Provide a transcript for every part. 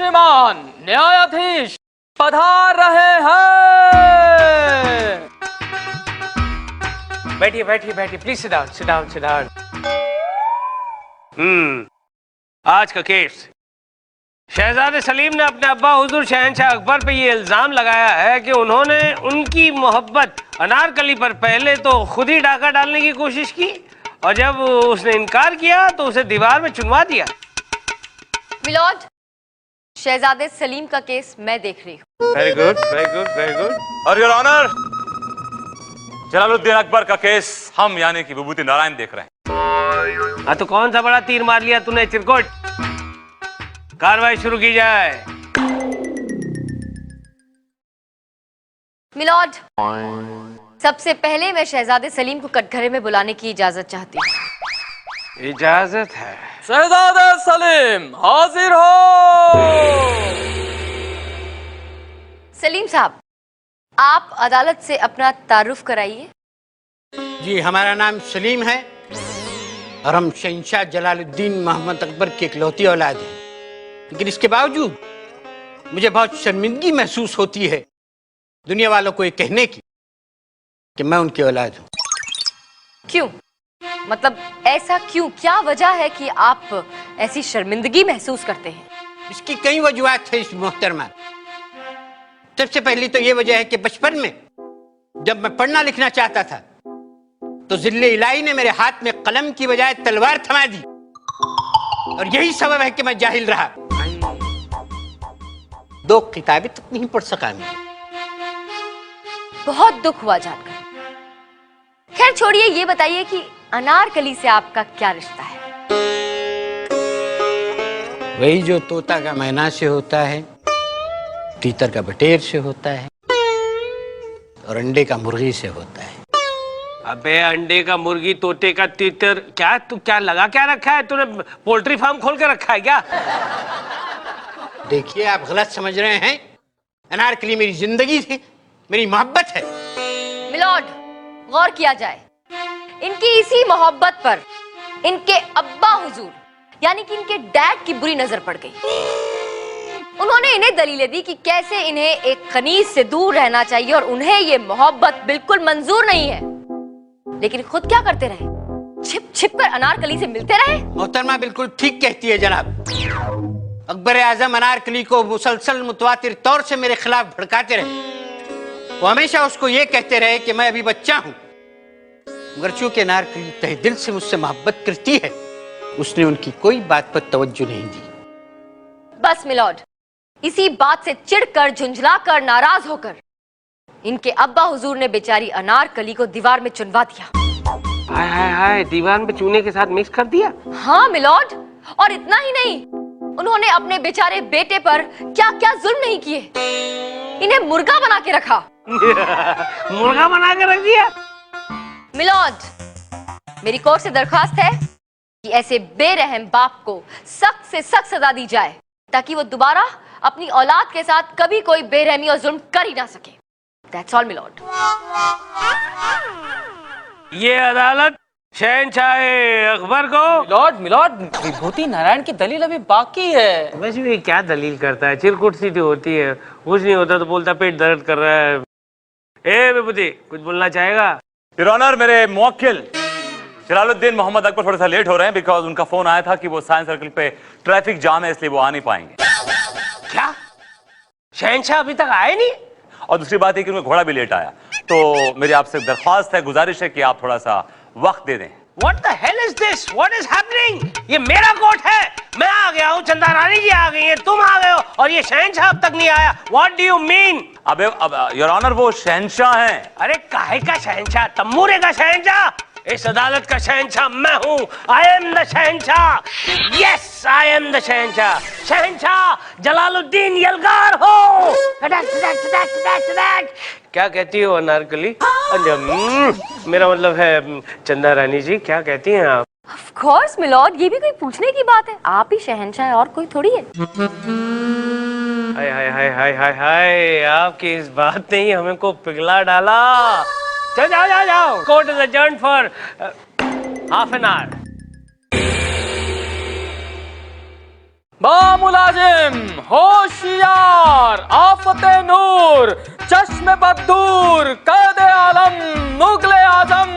श्रीमान न्यायाधीश पधार रहे हैं। बैठिए बैठिए बैठिए, please sit down sit down sit down. आज का केस, शहजादे सलीम ने अपने अब्बा हुजूर शहंशाह अकबर पे ये इल्जाम लगाया है कि उन्होंने उनकी मोहब्बत अनारकली पर पहले तो खुद ही डाका डालने की कोशिश की और जब उसने इनकार किया तो उसे दीवार में चुनवा दिया। मिलॉर्ड, शहजादे सलीम का केस मैं देख रही हूँ। Very good very good very good. और योर ऑनर, जलालुद्दीन अकबर का केस हम यानी कि विभूति नारायण देख रहे हैं। हाँ तो कौन सा बड़ा तीर मार लिया तूने चिरकुट? कार्रवाई शुरू की जाए। मिलॉर्ड, सबसे पहले मैं शहजादे सलीम को कटघरे में बुलाने की इजाजत चाहती हूँ। इजाजत है। शहजादे सलीम हाजिर हो। सलीम साहब, आप अदालत से अपना तारुफ कराइए। जी, हमारा नाम सलीम है और हम शहंशाह जलालुद्दीन मोहम्मद अकबर की इकलौती औलाद हैं। लेकिन इसके बावजूद मुझे बहुत शर्मिंदगी महसूस होती है दुनिया वालों को ये कहने की कि मैं उनकी औलाद हूँ। क्यों? मतलब ऐसा क्यों? क्या वजह है कि आप ऐसी शर्मिंदगी महसूस करते हैं? इसकी कई वजूहत है इस मोहतरमा। सबसे पहली तो ये वजह है कि बचपन में जब मैं पढ़ना लिखना चाहता था तो जिल्ले इलाही ने मेरे हाथ में कलम की बजाय तलवार थमा दी और यही सबब है कि मैं जाहिल रहा। 2 किताबें तक नहीं पढ़ सका मैं। बहुत दुख हुआ जानकर। खैर छोड़िए, ये बताइए कि अनारकली से आपका क्या रिश्ता है? वही जो तोता का मैना से होता है, तीतर का बटेर से होता है और अंडे का मुर्गी से होता है। अबे अंडे का मुर्गी, तोते का तीतर, क्या तू क्या लगा क्या रखा है तूने? पोल्ट्री फार्म खोल के रखा है क्या? देखिए, आप गलत समझ रहे हैं। अनारकली मेरी जिंदगी थी, मेरी मोहब्बत है। मिलॉर्ड, गौर किया जाए, इनकी इसी मोहब्बत पर इनके अब्बा हुजूर यानी कि इनके डैड की बुरी नजर पड़ गई। उन्होंने इन्हें दलीलें दी कि कैसे इन्हें एक खनीज से दूर रहना चाहिए और उन्हें ये मोहब्बत बिल्कुल मंजूर नहीं है। लेकिन खुद क्या करते रहे? छिप छिप कर अनारकली से मिलते रहे। मोहतरमा बिल्कुल ठीक कहती है जनाब। अकबर आजम अनारकली को मुसलसल मुतवातिर तौर से मेरे खिलाफ भड़काते रहे। वो हमेशा उसको ये कहते रहे कि मैं अभी बच्चा हूं, मगर चूंकि अनारकली तहे दिल से मुझसे मोहब्बत करती है, उसने उनकी कोई बात पर तवज्जो नहीं दी। बस मिलॉर्ड, इसी बात से चिढ़कर, झुंझलाकर, नाराज होकर इनके अब्बा हुजूर ने बेचारी अनारकली को दीवार में चुनवा दिया। हाय हाय हाय, दीवार में चूने के साथ मिक्स कर दिया? हाँ मिलॉर्ड, और इतना ही नहीं, उन्होंने अपने बेचारे बेटे पर क्या क्या जुल्म नहीं किए। इन्हें मुर्गा बना के रखा। मुर्गा बना के रख दिया? मिलॉर्ड, मेरी कोर्ट से दरखास्त है कि ऐसे बेरहम बाप को सख्त से सख्त सजा दी जाए ताकि वो दोबारा अपनी औलाद के साथ कभी कोई बेरहमी और जुल्म कर ही ना सके। That's all, milord. ये अदालत शहंशाह अकबर को। मिलॉर्ड, विभूति नारायण की दलील अभी बाकी है। वैसे भी क्या दलील करता है? चिरकुट सी तो होती है, कुछ नहीं होता तो बोलता पेट दर्द कर रहा है। ए विभूति, कुछ बोलना चाहेगा? योर ऑनर, मेरे मुवक्किल जलालुद्दीन मोहम्मद अकबर थोड़ा सा लेट हो रहे हैं बिकॉज उनका फोन आया था कि वो साइंस सर्कल पे ट्रैफिक जाम है, इसलिए वो आ नहीं पाएंगे। क्या शहंशाह अभी तक आए नहीं? और दूसरी बात है कि उनका घोड़ा भी लेट आया, तो मेरी आपसे दरख्वास्त है, गुजारिश है कि आप थोड़ा सा वक्त दे दें। What the hell is this? What is happening? ये मेरा कोर्ट है, मैं आ गया हूँ, चंदा रानी जी आ गई हैं, तुम आ गए हो और ये शहंशाह अब तक नहीं आया। What do you mean? अब योर ऑनर, वो शहंशाह हैं। अरे काहे का शहंशाह? तम्बूरे का शहंशाह? इस अदालत का शहंशाह मैं हूँ। I am the Shahenshah. Yes, I am the शहंशाह। शहंशाह जलालुद्दीन यलगार हो। क्या कहती हो अनारकली? मेरा मतलब है चंदा रानी जी, क्या कहती हैं आप? Of course, मिलॉर्ड, ये भी कोई पूछने की बात है? आप ही शहंशाह है और कोई थोड़ी है। हाय हाय हाय हाय हाय हाय, आपकी इस बात ने ही हमें को पिघला डाला। चल जाओ जाओ जाओ, court is adjourned for half an hour. बामुलाजिम, होशियार, आफते नूर, चश्मे बदूर, कैदे आलम, मुगले आजम।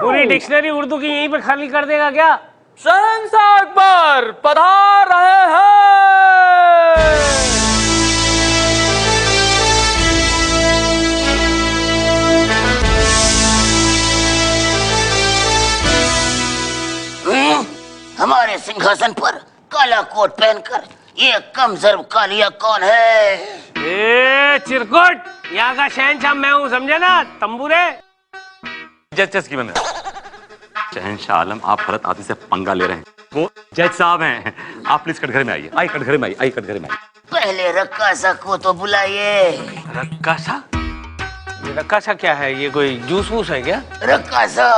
पूरी डिक्शनरी उर्दू की यहीं पे खाली कर देगा क्या? शहंशाह अकबर पधार रहे हैं। हमारे सिंहासन पर काला कोट पहनकर ये कमजोर कालिया कौन है? ए चिरकुट, यहाँ का शहंशाह मैं हूँ, समझे ना तंबूरे? जज की बंद शहंशाह आलम, आप गलत आदमी से पंगा ले रहे हैं। वो जज साहब हैं। आप प्लीज कटघरे में आइए। आई कटघरे में आई कटघरे में आई। पहले रक्कासा को तो बुलाइए। रक्कासा? ये रक्कासा क्या है? ये कोई जूस वूस है क्या? रक्कासा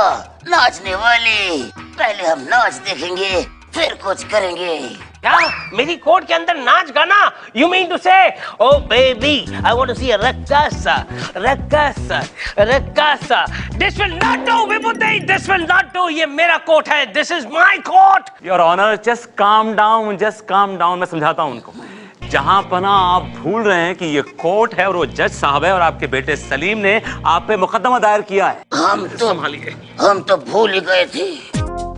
नाचने वाली। पहले हम नाच देखेंगे फिर कुछ करेंगे। क्या मेरी कोट के अंदर नाच गाना? You mean to say, oh baby, I want to see a रक्कासा, रक्कासा, रक्कासा. This will not do, Vibhuti. This will not do. ये मेरा कोट है. This is my coat. Your honour, just calm down, just calm down. मैं समझाता हूँ उनको। जहां पना आप भूल रहे हैं कि ये कोर्ट है और वो जज साहब है और आपके बेटे सलीम ने आप पे मुकदमा दायर किया है। हम तो भूल ही गए थे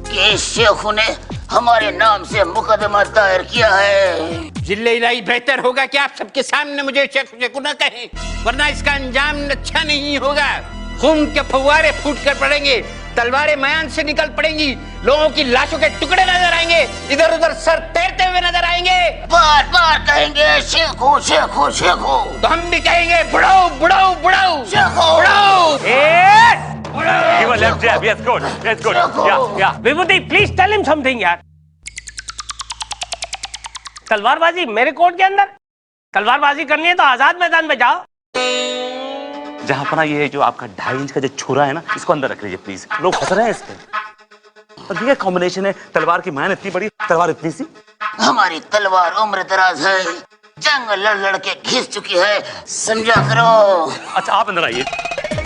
कि इस शेखू ने हमारे नाम से मुकदमा दायर किया है। जिले इलाही बेहतर होगा कि आप सबके सामने मुझे शेखू शेखू न कहें, वरना इसका अंजाम अच्छा नहीं होगा। खून के फव्वारे फूट कर पड़ेंगे, तलवारें मयान से निकल पड़ेंगी, लोगों की लाशों के टुकड़े नजर आएंगे, इधर उधर सर तैरते हुए नजर आएंगे। बार बार कहेंगे शेखू शेखू शेखू। तो हम भी कहेंगे बुढ़ाऊ बुढ़ाऊ बुढ़ाऊ Shekhu बुढ़ाऊ। Give a left jab. Yes, good. Yes, good. Yeah, yeah. Vibhuti, please tell him something यार। तलवारबाजी मेरे कोट के अंदर? तलवारबाजी करनी है तो आजाद मैदान में जाओ। जहां पना ये जो आपका 2.5 इंच का जो छुरा है ना, इसको अंदर रख लीजिए प्लीज। लोग हंस रहे हैं इस पे। और ये कॉम्बिनेशन है, तलवार की मैन इतनी बड़ी, तलवार इतनी सी। हमारी तलवार उम्र दराज है, जंग लड़ लड़ के घिस चुकी है, समझा करो। अच्छा आप अंदर आइए,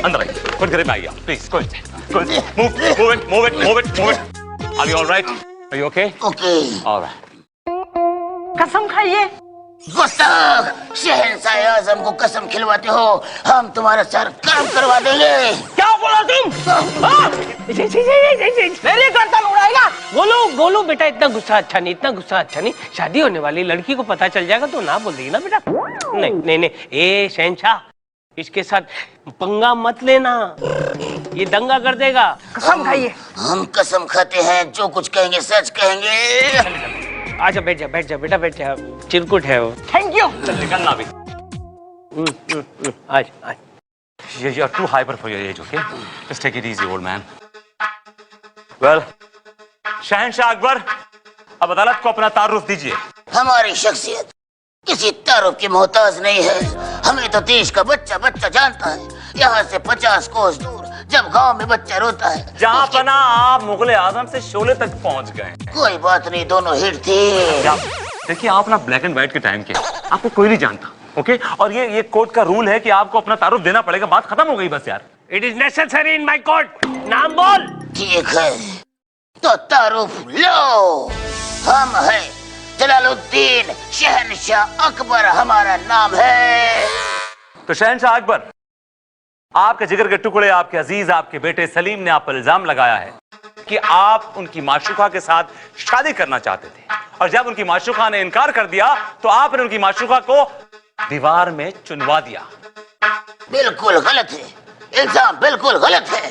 अंदर आइए। कुछ घर में आइए please. Move it. Are you all right? Are you okay? Okay. All right. कसम खाइए। गुस्ताख, शहंशाह आजम को कसम खिलवाते हो, हम तुम्हारा सर काम करवा देंगे। क्या बोला तुम? मेरी गर्दन उड़ाएगा? बोलो बेटा, इतना गुस्सा अच्छा नहीं, इतना गुस्सा अच्छा नहीं। शादी होने वाली लड़की को पता चल जाएगा तो ना बोल देगी ना बेटा। नहीं, ए शहंशाह, इसके साथ पंगा मत लेना, ये दंगा कर देगा। कसम खाइए। हम कसम खाते हैं, जो कुछ कहेंगे सच कहेंगे। अच्छा बैठ जा बेटा, बैठ जा। चिरकुट है वो। Thank you. निकलना भी। आज You're too hyper for your age, okay? Just take it easy, old man. Well, शहंशाह अकबर, अब अदालत को अपना तारुफ दीजिए। हमारी शख्सियत किसी तारुफ की मोहताज नहीं है। हमें तो देश का बच्चा बच्चा जानता है। यहाँ से 50 कोस दूर जब गांव में बच्चा रोता है, जहाँ पना आप मुगले आजम से शोले तक पहुँच गए। कोई बात नहीं, दोनों हिट थे। देखिए आप ना ब्लैक एंड व्हाइट के टाइम के, आपको कोई नहीं जानता, ओके? और ये कोर्ट का रूल है कि आपको अपना तारुफ देना पड़ेगा। बात खत्म हो गई बस यार। It is necessary in my court. नाम बोल। ठीक है, तो तारुफ लो। हम हैं जलालुद्दीन शहंशाह अकबर, हमारा नाम है। तो शहंशाह अकबर, आपके जिगर के टुकड़े, आपके अजीज, आपके बेटे सलीम ने आप पर इल्जाम लगाया है कि आप उनकी माशूका के साथ शादी करना चाहते थे, और जब उनकी माशूका ने इनकार कर दिया तो आपने उनकी माशूका को दीवार में चुनवा दिया। बिल्कुल गलत है, इल्जाम बिल्कुल गलत है।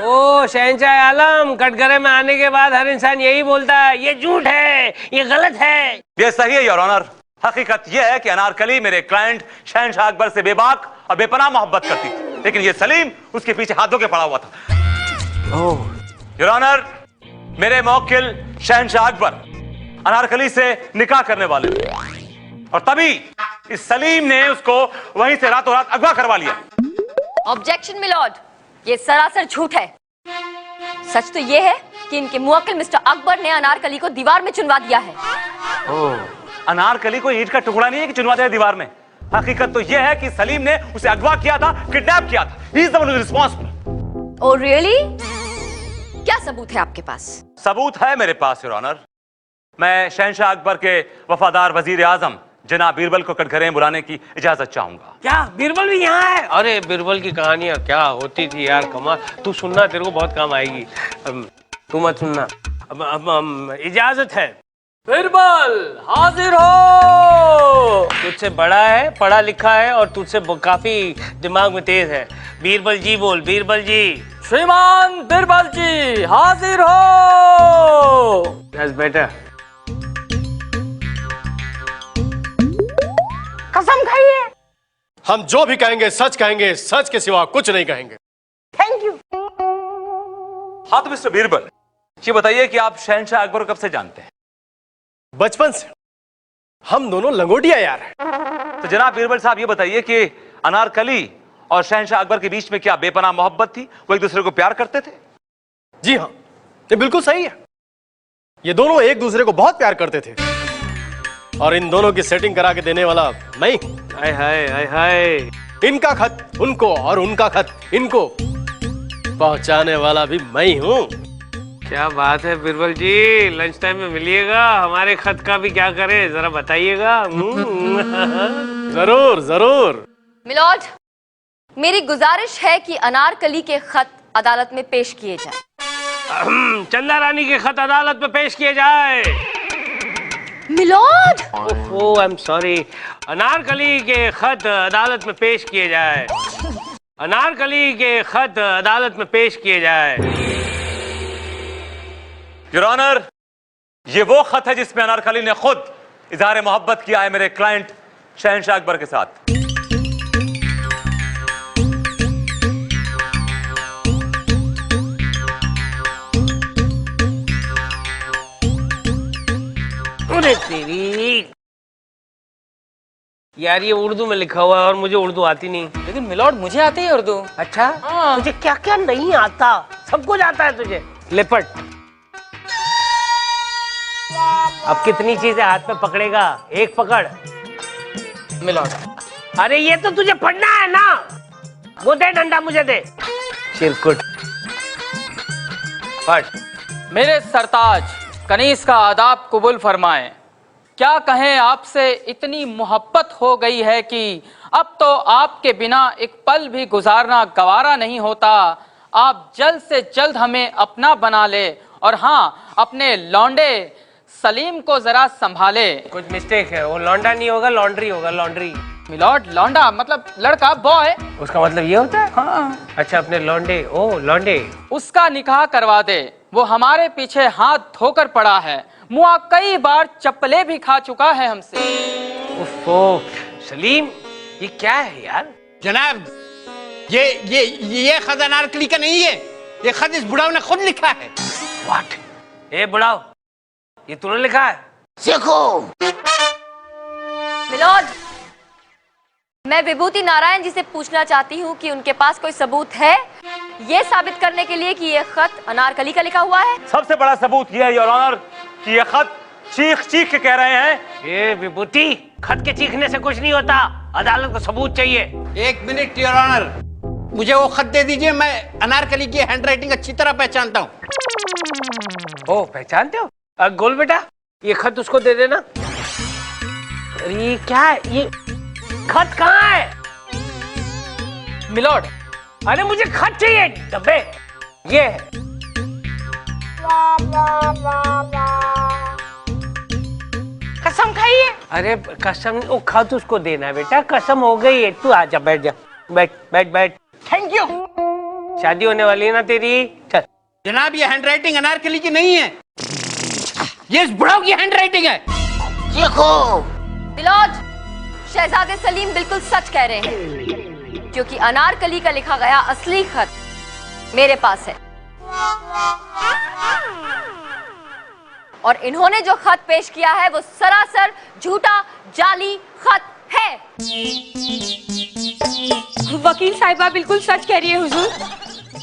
ओ शहंशाह आलम, कटघरे में आने के बाद हर इंसान यही बोलता है, ये झूठ है, ये गलत है। ये सही है योर ऑनर। हकीकत यह है कि अनारकली मेरे क्लाइंट शहंशाह अकबर से बेबाक और बेपनाह मोहब्बत करती थी, लेकिन ये सलीम उसके पीछे हाथ धो के पड़ा हुआ था। योर ऑनर, मेरे मौकिल शहंशाह अकबर अनारकली से निकाह करने वाले थे, और तभी इस सलीम ने उसको वहीं से रातों रात अगवा करवा लिया। ऑब्जेक्शन मिलॉर्ड, ये सरासर झूठ है। सच तो ये है कि इनके मुवक्किल मिस्टर अकबर ने अनारकली को दीवार में चुनवा दिया है। अनारकली को ईंट का टुकड़ा नहीं है कि चुनवा दिया दीवार में। हकीकत तो यह है कि सलीम ने उसे अगवा किया था, किडनैप किया था। He is the one who is responsible। Oh really? क्या सबूत है आपके पास? सबूत है मेरे पास योर ऑनर। मैं शहंशाह अकबर के वफादार वजीर आजम जनाब बीरबल को कटघरे में बुलाने की इजाजत चाहूंगा। क्या बीरबल भी यहाँ है? अरे बीरबल की कहानियां क्या होती थी यार, कमाल। तू सुनना, तेरे को बहुत काम आएगी। तू मत सुनना। अब इजाजत है। बीरबल हाजिर हो। तुझसे बड़ा है, पढ़ा लिखा है और तुझसे काफी दिमाग में तेज है। बीरबल जी बोल, बीरबल जी। श्रीमान बीरबल जी हाजिर हो। That's better. कसम खाइए। हम जो भी कहेंगे सच कहेंगे, सच के सिवा कुछ नहीं कहेंगे। Thank you. हाँ तो मिस्टर बीरबल, ये बताइए कि आप शहंशाह अकबर को कब से जानते हैं? बचपन से हम दोनों लंगोटिया यार हैं। तो जनाब बीरबल साहब, ये बताइए कि अनारकली और शहंशाह अकबर के बीच में क्या बेपनाह मोहब्बत थी? वो एक दूसरे को प्यार करते थे? जी हाँ, ये बिल्कुल सही है। ये दोनों एक दूसरे को बहुत प्यार करते थे और इन दोनों की सेटिंग करा के देने वाला मैं। हाय हाय हाय हाय। इनका खत उनको और उनका खत इनको पहुंचाने वाला भी मैं ही हूँ। क्या बात है बीरबल जी, लंच टाइम में मिलिएगा। हमारे खत का भी क्या करें जरा बताइएगा। जरूर जरूर। मिलॉर्ड, मेरी गुजारिश है कि अनारकली के खत अदालत में पेश किए जाएं। चंदा रानी के खत अदालत में पेश किए जाए। My lord, oh I am sorry. Anarkali के खत अदालत में पेश किए जाए। अनारकली के खत अदालत में पेश किए जाए। योर ऑनर, ये वो खत है जिसमें अनारकली ने खुद इजहार मोहब्बत किया है मेरे क्लाइंट शहंशाह अकबर के साथ। अरे तेरी यार, ये उर्दू में लिखा हुआ है और मुझे उर्दू आती नहीं। लेकिन मिलॉर्ड मुझे आती है उर्दू। अच्छा, तुझे क्या क्या नहीं आता? सब कुछ आता है तुझे। लिपट। अब कितनी चीजें हाथ में पकड़ेगा? एक पकड़। मिलॉर्ड। अरे ये तो तुझे पढ़ना है ना। वो दे डंडा, मुझे दे। चिरकुट पढ़। मेरे सरताज कनीस का आदाब कबूल फरमाएं। क्या कहें, आपसे इतनी मोहब्बत हो गई है कि अब तो आपके बिना एक पल भी गुजारना गवारा नहीं होता। आप जल्द से जल्द हमें अपना बना ले और हाँ, अपने लौंडे सलीम को जरा संभाले। कुछ मिस्टेक है, वो लौंडा नहीं होगा, लॉन्ड्री होगा। लॉन्ड्री। मिलॉर्ड, लौंडा मतलब लड़का, बॉय। उसका मतलब ये होता है? हाँ। अच्छा, अपने लौंडे। ओ लौंडे। उसका निकाह करवा दे। वो हमारे पीछे हाथ धोकर पड़ा है। मुआ कई बार चप्पलें भी खा चुका है हमसे। उफ़ो, सलीम ये क्या है यार? जनाब, ये खत अनारकली का नहीं है। ये खत इस बुढ़ाऊ ने खुद लिखा है। व्हाट? ए बुढ़ाओ, ये तूने लिखा है? देखो। मिलॉर्ड, मैं विभूति नारायण जी से पूछना चाहती हूँ कि उनके पास कोई सबूत है ये साबित करने के लिए कि ये खत अनारकली का लिखा हुआ है? सबसे बड़ा सबूत यह है योर ऑनर कि यह खत चीख चीख के कह रहे हैं। ये विभूति, खत के चीखने से कुछ नहीं होता। अदालत को सबूत चाहिए। एक मिनट योर ऑनर, मुझे वो खत दे दीजिए। मैं अनारकली की हैंडराइटिंग अच्छी तरह पहचानता हूँ। ओ, पहचानते हो? गोल बेटा, ये खत उसको दे देना। अरे ये क्या है? ये खत कहाँ है? मिलॉर्ड, अरे मुझे खत चाहिए। डब्बे ये है। कसम खाइए। अरे कसम, वो खत उसको देना है बेटा। कसम हो गई है। तू आजा, बैठ जा। बैठ बैठ बैठ। Thank you. शादी होने वाली है ना तेरी? चल। जनाब, ये हैंडराइटिंग अनारकली की नहीं है, ये इस बुढ़ाऊ की हैंडराइटिंग है। देखो। मिलॉर्ड, शहजादे सलीम बिल्कुल सच कह रहे हैं, क्योंकि अनारकली का लिखा गया असली खत मेरे पास है और इन्होंने जो खत पेश किया है वो सरासर झूठा जाली खत है। वकील साहिबा बिल्कुल सच कह रही है हुजूर।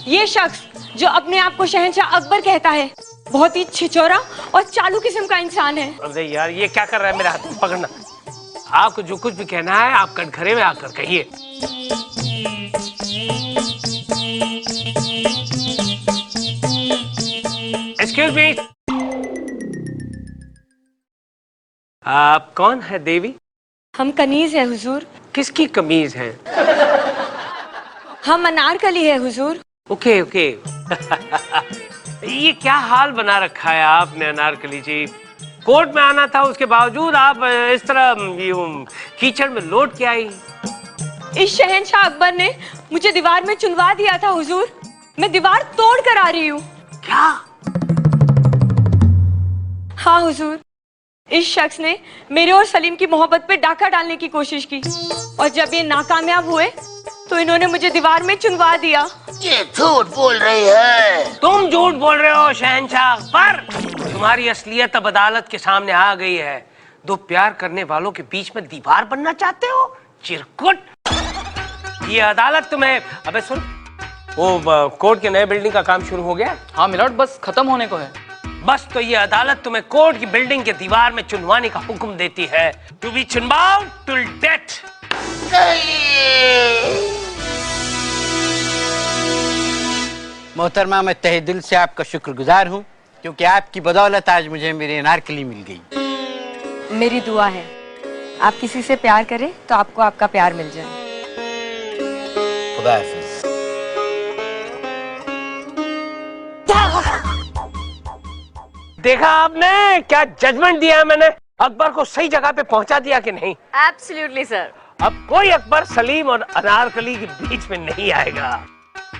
ये शख्स जो अपने आप को शहंशाह अकबर कहता है बहुत ही छिछोरा और चालू किस्म का इंसान है। अरे यार, ये क्या कर रहा है? मेरे हाथ में पकड़ना। आपको जो कुछ भी कहना है आप कटघरे में आकर कहिए। Excuse me. आप कौन है देवी? हम कनीज है हुजूर। किसकी कमीज है? हम अनारकली है हुजूर। Okay okay. ये क्या हाल बना रखा है आपने अनारकली जी? कोर्ट में आना था, उसके बावजूद आप इस तरह यूं कीचड़ में लौट के आई। इस शहंशाह अकबर ने मुझे दीवार में चुनवा दिया था हुजूर। मैं दीवार तोड़ कर आ रही हूँ। क्या? हाँ हुजूर, इस शख्स ने मेरे और सलीम की मोहब्बत पे डाका डालने की कोशिश की और जब ये नाकामयाब हुए तो इन्होंने मुझे दीवार में चुनवा दिया। ये झूठ बोल रही है। तुम झूठ बोल रहे हो शहंशाह अकबर। तुम्हारी असलियत अब अदालत के सामने आ गई है। दो प्यार करने वालों के बीच में दीवार बनना चाहते हो? चिरकुट। ये अदालत तुम्हें, अबे सुन, वो कोर्ट के नए बिल्डिंग का काम शुरू हो गया? हाँ मिलॉर्ड, बस खत्म होने को है। बस तो ये अदालत तुम्हें कोर्ट की बिल्डिंग के दीवार में चुनवाने का हुक्म देती है। टू बी चुनवाओ टिल डेथ। मोहतरमा, मैं तहे दिल से आपका शुक्रगुजार हूँ क्योंकि आपकी बदौलत आज मुझे मेरी अनारकली मिल गई। मेरी दुआ है आप किसी से प्यार करें तो आपको आपका प्यार मिल जाए। खुदा हाफिज। देखा आपने क्या जजमेंट दिया है मैंने? अकबर को सही जगह पे पहुंचा दिया कि नहीं? Absolutely sir. अब कोई अकबर सलीम और अनारकली के बीच में नहीं आएगा।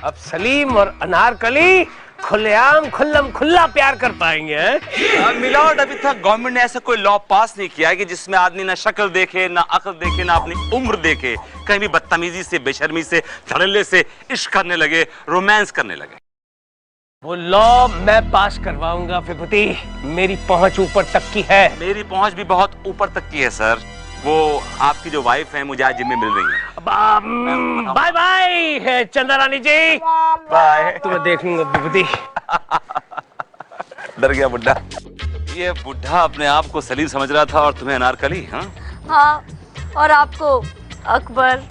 अब सलीम और अनारकली खुलेआम खुल्लम खुल्ला प्यार कर पाएंगे। मिलॉर्ड, अभी तक गवर्नमेंट ने ऐसा कोई लॉ पास नहीं किया है कि जिसमें आदमी ना शक्ल देखे, ना अक्ल देखे, ना अपनी उम्र देखे, कहीं भी बदतमीजी से, बेशर्मी से, धड़ल्ले से इश्क करने लगे, रोमांस करने लगे। वो लॉ मैं पास करवाऊंगा विभूति। मेरी पहुंच ऊपर तक की है। मेरी पहुंच भी बहुत ऊपर तक की है सर। वो आपकी जो वाइफ है मुझे आज जिम में मिल रही है। बाय बाय चंदा रानी जी। बाय। तुम्हें देख लूंगा विभूति। डर गया बुड्ढा। ये बुड्ढा अपने आप को सलीम समझ रहा था और तुम्हें अनारकली। हाँ हाँ, और आपको अकबर।